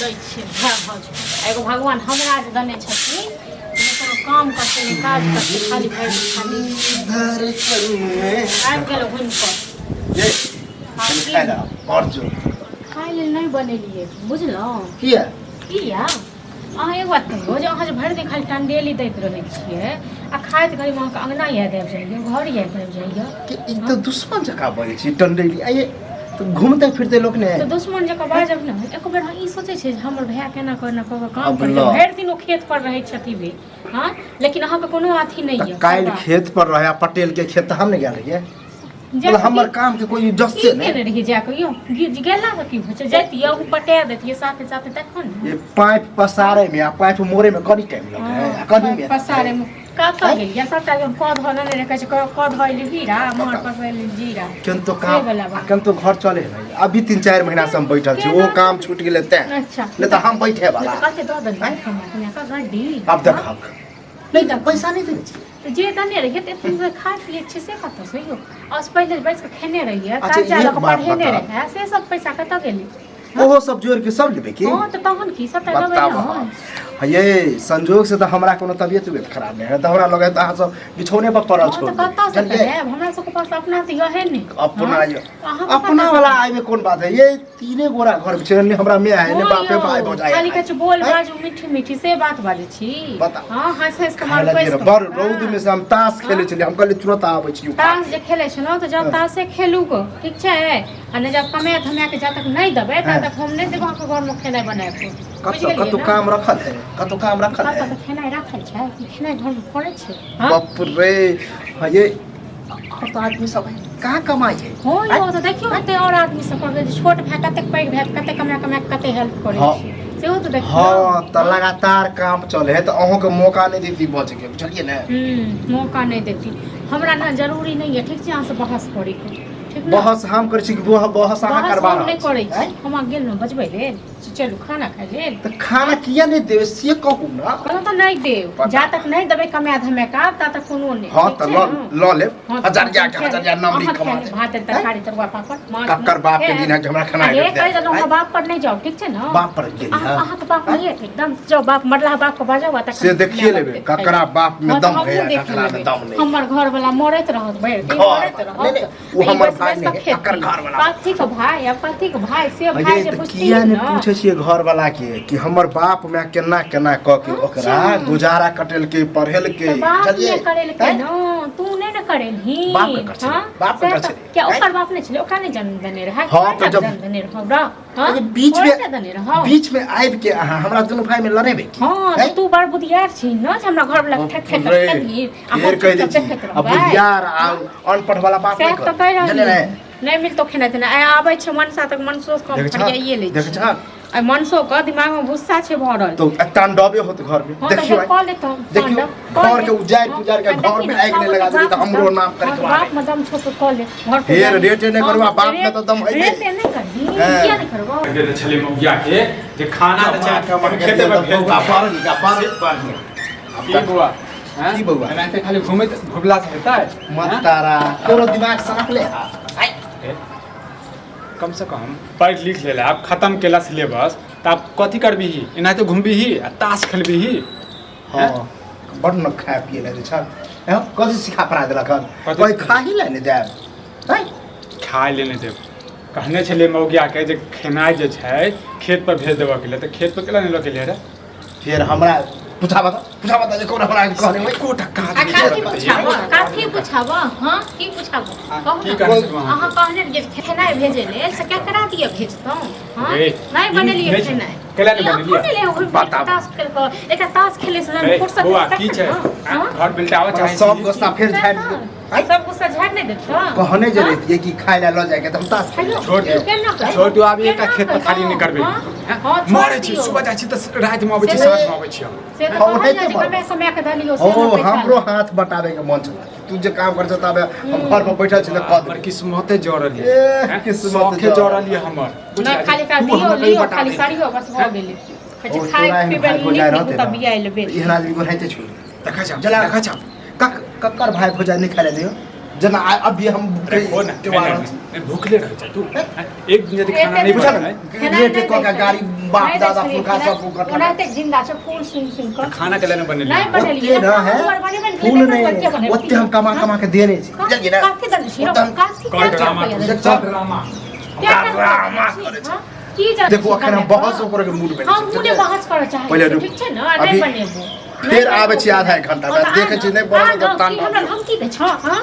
दै छियै भऽ जाए एगो भगवान हमरा जे देने छथिन कोनो काम करते नहीं काज करते खाली भरि दिन खाली आबि गेलो घुमि कऽ ये खाइ ला और जो खाइ लेल नहीं बनेलिए बुझलहुँ किया किया अहाँ एक बात कहियो जे अहाँ जे भरि दिन खाली टंडेली दैत रहै छियै आ खाइत घड़ी में अहाँके अंगना याद आबि जाइए घर याद आबि जाइए कि ई तो दुश्मन जका बोलै छी टंडेली आये तो घूमते फिरते लोग ने तो दुश्मन जकाँ बाजब ने एक बेर ई सोचै छै जे हमर भाय केना करना काम करतै भरि दिन ओ खेत पर रहै छथिन हाँ लेकिन अहाँके कोनो अथी नहीं है काल्हि खेत पर रहे पटेल के खेत हम ने गेल रहिए मतलब हमर काम के कोई जस्से नहीं केने रहिए जाके यो गेला त की होछ जैतिए उ पटा देतिए साथे साथे तखन ये पाइप पसारे में आ पाइप मोरे में कनी टाइम लगे कनी में पसारे में का गेल या सबटा कद हो नहीं रखे छै कद होइल हीरा मोर पसैल जीरा किंतु काम किंतु घर चले नहीं अभी 3-4 महीना से हम बैठल छी वो काम छूट गेले त अच्छा नहीं तो हम बैठे वाला कते दो दिन कमा का गड्डी अब देखब नहीं तो पैसा नहीं देने छी तो जे दने रहिए ते तुम खा लिए अच्छे से कत से यो आज पहले बैठ के खेने रहिए अच्छा, काजा एक लग बात पढ़ेने बताओ। रहे से सब पैसा कत गेली ओहो सब जोड़ के सब लेबे की हां तो तहन की सब पैसा बताओ ये संजोग से तो हमरा कोनो तबियत खराब नहीं है तो हमरा लगे तो अहाँ सब बिछौने पर पड़ल तो छोड़ कत से है हमरा सब के पास अपना तो है नहीं अपना अपना वाला आए में कौन बात है ये तीने गोरा घर बिछने हमरा में है ने बापे भाई भौजाई खाली कछ बोल बाजू मीठी मीठी से बात बाजे छी बताओ हां हंस हंस के खाए मार लगे बड़ रौद में से हम ताश खेले छलिए हम कहले तुरंत आबै छी ताश जे खेले छ न तो जब ताश से खेलू गो ठीक छै आ ने जब कमे धमे के जब तक नहीं देबे तब तक हम नहीं देबो के घर में खेनाइ बनाए को कतो काम रखल है कतो काम रखल है कत खेनाइ राखल छै खेनाइ घर में पड़े छै बाप रे ये और तो आदमी सब कहाँ कमाई है हो यो तो देखियो कते और आदमी सब कर छोट भाई कते पैघ भाई कते कमा कते हेल्प करे छै सेहो तो देखियो हां तो लगातार काम चले है तो अहों के मौका नहीं देती बच के बुझलिए ना मौका नहीं देती हमरा ना जरूरी नहीं है ठीक छै अहाँ से बहस करे के बहस हम कर छी बहस अहाँ करबा नहीं करे छी हम गेल न बजबै रे चलू खाना खाइ लेल तो खाना किया नहीं देवे से कहू ना कहू तो नहीं देव जा तक नहीं देबे कमा धमे का ता तक कोनो नहीं हां तो ल ले हजारिया के हजारिया नाम लिख कमा भात तरकारी तरुआ पापड़ माछ कक्कर बाप के दिन है कि हमरा खाना ये कह दलो हम बाप पर नहीं जाओ ठीक छै ना बाप पर गेली हां अहाँ के बाप नहीं है एकदम जाओ बाप मरला बाप को बाजो तक से देखिए लेबे ककरा बाप में दम है ककरा में दम नहीं हमर घर वाला मरत रहत भैर दिन मरत रहत वो हमर भाई नहीं ककर घर वाला पाथी के भाई अब पाथी के भाई से भाई जे पूछती किया ने पूछे छिए घर वाला के कि हमर बाप में केना केना क के ओकरा गुजारा कटेल के पढ़ेल के चलिए करेल के न तू नहीं न करेलही बाप कर छै क्या ओकर बाप नहीं छले ओकरा नहीं जन्म देने रहा हां तो जब जन्म देने रहो रा हां बीच में आइब के अहाँ हमरा दुनु भाई में लड़ेबे की हां तू बड़ बुधियार छी न हमरा घर वाला ठक ठक करती आ कह दे छी अब बुधियार आ अनपढ़ वाला बाप नहीं नहीं मिलतो खेना तेना आबै छै मनसा तक मनसो कम फरियाइए ले देख छ आ मनसो के दिमाग में गुस्सा छै भरल तो तांडवे होत घर में देखियो देखियो घर के उजाड़ पुजार के घर में आग नहीं लगा दे तो हमरो नाम करके बाप में दम छोट कॉल ले घर पे फेर रेट नहीं करवा बाप में तो दम है रेट नहीं करही किया नहीं करबो दे छले मौगिया के जे खाना त चाहे खेते में भेज बापर की बापर की बुआ की बउआ एनाते खाली घुमैत घुबला से हेतै मत तारा तोरो दिमाग साफ ले कम से कम पढ़ लिख ले आप खत्म केला सिलेबस त आप कथि करबी ही एनाते घुमबी ही आ ताश खेलबी ही हां बड़ न खा पिए ले छ कथि सिखा पड़ा देलक कोई खा ही ले ने दे हैं खाय लेने देब कहने छले मौगिया के जे खेनाइ जे छै खेत पर भेज देबा के लिए त खेत पर केला नहीं लके ले रे फिर हमरा पूछा बता जे कोन हमरा कहने में को टक्का काफी पूछाबो हां की पूछाबो कहू अहाँ कहने जे खेनाइ भेजे ले से केकरा दिए भेजतौ हां नहीं बनेलिए खेनाइ केला नहीं बनेलिए बता ताश खेल को एक ताश खेले से फुर्सत बुआ की छै घर बिल्टावा चाहे सब गुस्सा फिर झाड़ सब गुस्सा झाड़ नहीं देछो कहने जे रहती कि खाय ला ल जाए के तुम ताश खेल छोटू आब एकटा खेत पर खाली नहीं करबे मरे छी सुबह जाइ छी त रात में आबै छी साँझ में आबै छी हम समय के दलियो ओ हमरो हाथ बटावे के मन छला तू जे काम कर तबे हम घर में बैठल छी त कद पर किस्मते जोड़ल है किस्मत के जोड़ल है हमर ना खाली का लियो खाली करियो बस हो गेलै कछ खाइ पीबे नहीं तब बिया लेबे एहन आदमी को रहते छोड़ देखा जा जला देखा जा कक्कर भाई भोजा नहीं खा ले जना अभी हम नहीं भूखले रह जा तू एक दिन यदि खाना नहीं बुझल बनाए रेट क का गाड़ी बाप दादा पुरखा सब को कर ओनाते जिंदा छ फूल सुन कर खाना के लिए नहीं बनेली नहीं बनेली ओते ना है फूल नहीं ओते हम कमा के देने छी जल्दी ना काफी दन छी काफी कर ड्रामा ड्रामा ड्रामा करे छ देखो अखन हम बहस ओकर के मूड में हम मुझे बहस कर चाहे पहिले रुक। ठीक छै न नहीं बनेबो फिर आबै छी आधा एक घंटा बाद देखै छी नहीं बनल त तान हमरा धमकी दे छ हां